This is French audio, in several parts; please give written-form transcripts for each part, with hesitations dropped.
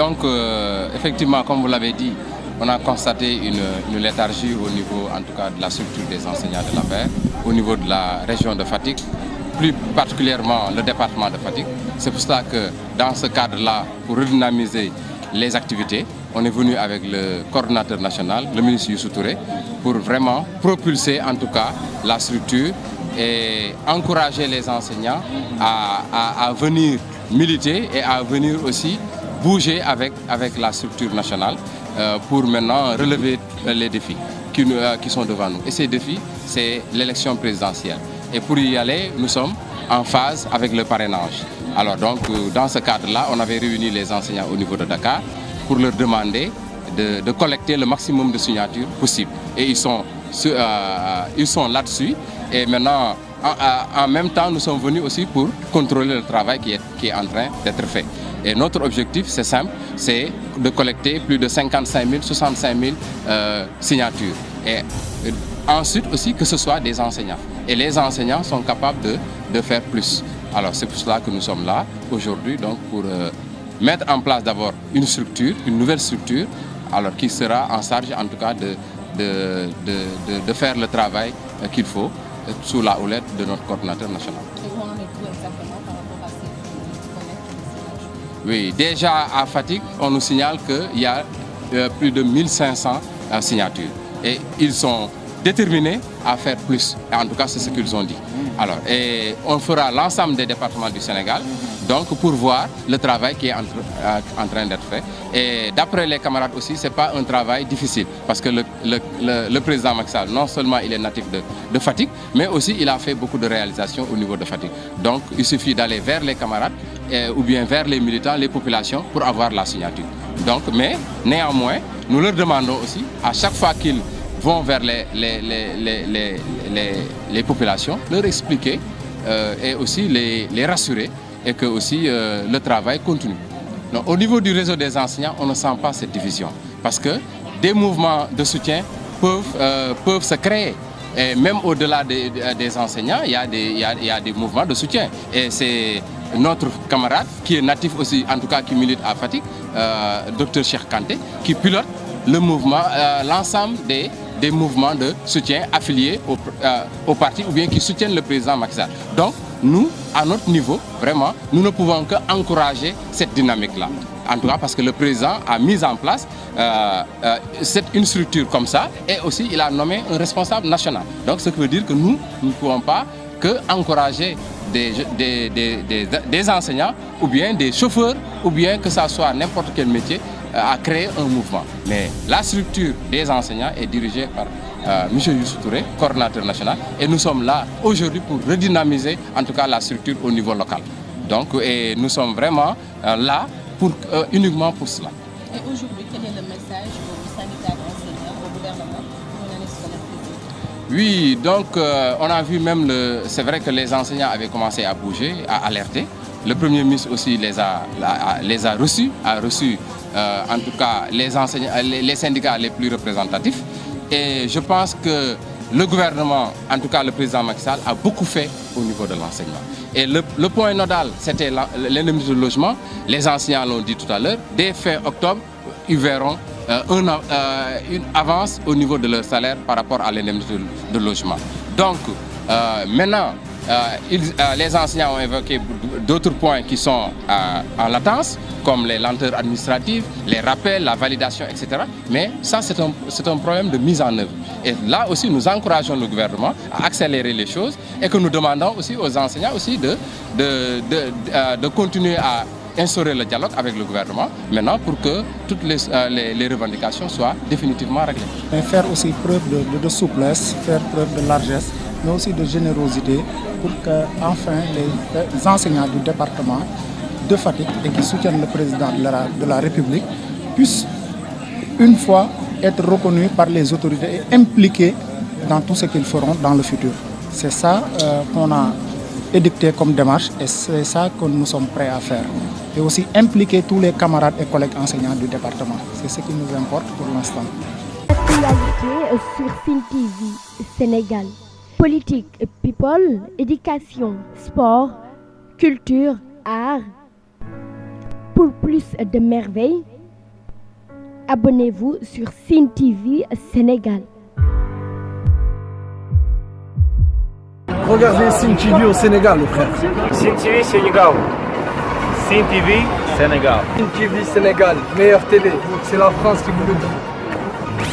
donc effectivement, comme vous l'avez dit, on a constaté une léthargie au niveau, en tout cas, de la structure des enseignants de l'APR, au niveau de la région de Fatick, plus particulièrement le département de Fatick. C'est pour cela que dans ce cadre-là, pour redynamiser les activités, on est venu avec le coordinateur national, le ministre Youssou Touré, pour vraiment propulser en tout cas la structure et encourager les enseignants à venir militer et à venir aussi bouger avec la structure nationale pour maintenant relever les défis qui sont devant nous. Et ces défis, c'est l'élection présidentielle. Et pour y aller, nous sommes en phase avec le parrainage. Alors donc, dans ce cadre-là, on avait réuni les enseignants au niveau de Dakar pour leur demander de collecter le maximum de signatures possible. Et ils sont là-dessus. Et maintenant, en même temps, nous sommes venus aussi pour contrôler le travail qui est en train d'être fait. Et notre objectif, c'est simple, c'est de collecter plus de 55 000, 65 000 signatures. Et ensuite aussi que ce soit des enseignants. Et les enseignants sont capables de faire plus. Alors c'est pour cela que nous sommes là aujourd'hui, donc pour mettre en place d'abord une structure, une nouvelle structure, alors qui sera en charge en tout cas de faire le travail qu'il faut sous la houlette de notre coordinateur national. Et où en êtes-vous exactement par rapport à ces collectes? Oui, déjà à Fatick, on nous signale qu'il y a plus de 1500 signatures. Et ils sont déterminés à faire plus. Et en tout cas, c'est ce qu'ils ont dit. Alors, et on fera l'ensemble des départements du Sénégal, donc pour voir le travail qui est en train d'être fait. Et d'après les camarades aussi, ce n'est pas un travail difficile, parce que le président Macky Sall, non seulement il est natif de Fatick, mais aussi il a fait beaucoup de réalisations au niveau de Fatick. Donc, il suffit d'aller vers les camarades ou bien vers les militants, les populations, pour avoir la signature. Donc, mais néanmoins, nous leur demandons aussi, à chaque fois qu'ils vont vers les populations, leur expliquer et aussi les rassurer et que aussi le travail continue. Donc, au niveau du réseau des enseignants, on ne sent pas cette division parce que des mouvements de soutien peuvent se créer. Et même au-delà des enseignants, il y a des mouvements de soutien. Et c'est notre camarade qui est natif aussi, en tout cas qui milite à Fatick, Dr Cheikh Kanté, qui pilote le mouvement, l'ensemble des mouvements de soutien affiliés au parti ou bien qui soutiennent le président Macky Sall. Donc, nous, à notre niveau, vraiment, nous ne pouvons qu'encourager cette dynamique-là. En tout cas, parce que le président a mis en place une structure comme ça et aussi il a nommé un responsable national. Donc, ce qui veut dire que nous ne pouvons pas qu'encourager des enseignants ou bien des chauffeurs ou bien que ça soit n'importe quel métier à créer un mouvement. Mais la structure des enseignants est dirigée par M. Youssou Touré, coordinateur national, et nous sommes là aujourd'hui pour redynamiser en tout cas la structure au niveau local. Donc, et nous sommes vraiment là uniquement pour cela. Et aujourd'hui, quel est le message aux syndicats enseignants, au gouvernement pour une année scolaire future? Oui, donc on a vu même, c'est vrai que les enseignants avaient commencé à bouger, à alerter. Le Premier ministre aussi les a reçus, en tout cas les syndicats les plus représentatifs. Et je pense que le gouvernement, en tout cas le président Macky Sall, a beaucoup fait au niveau de l'enseignement. Et le point nodal, c'était l'indemnité de logement. Les enseignants l'ont dit tout à l'heure. Dès fin octobre, ils verront une avance au niveau de leur salaire par rapport à l'indemnité de logement. Donc, maintenant, les enseignants ont évoqué d'autres points qui sont en latence, comme les lenteurs administratives, les rappels, la validation, etc. Mais ça, c'est un problème de mise en œuvre. Et là aussi, nous encourageons le gouvernement à accélérer les choses et que nous demandons aussi aux enseignants aussi de continuer à instaurer le dialogue avec le gouvernement, maintenant pour que toutes les revendications soient définitivement réglées. Et faire aussi preuve de souplesse, faire preuve de largesse, mais aussi de générosité pour que enfin les enseignants du département de Fatick et qui soutiennent le président de la République puissent une fois être reconnus par les autorités et impliqués dans tout ce qu'ils feront dans le futur. C'est ça qu'on a édicté comme démarche et c'est ça que nous sommes prêts à faire. Et aussi impliquer tous les camarades et collègues enseignants du département. C'est ce qui nous importe pour l'instant. Actualité sur Sen TV Sénégal. Politique, people, éducation, sport, culture, art. Pour plus de merveilles, abonnez-vous sur Sen TV Sénégal. Regardez Sen TV au Sénégal, les frères. Sen TV Sénégal. Sen TV Sénégal. Sen TV Sénégal, meilleure télé. C'est la France qui vous le dit.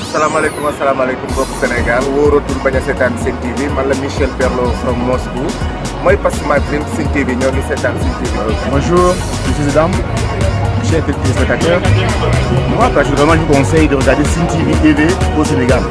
Assalamualaikum mbokk Sénégal wóoratul bañ a seetaan Sen TV man la Michel Perlo from Moscou mooy parce que ma dream Sen TV ñoo ngi seetaan Sen TV. Bonjour, monsieur Zedam, chers téléspectateurs. Moi, personnellement, je vous conseille de regarder Sen TV au Sénégal.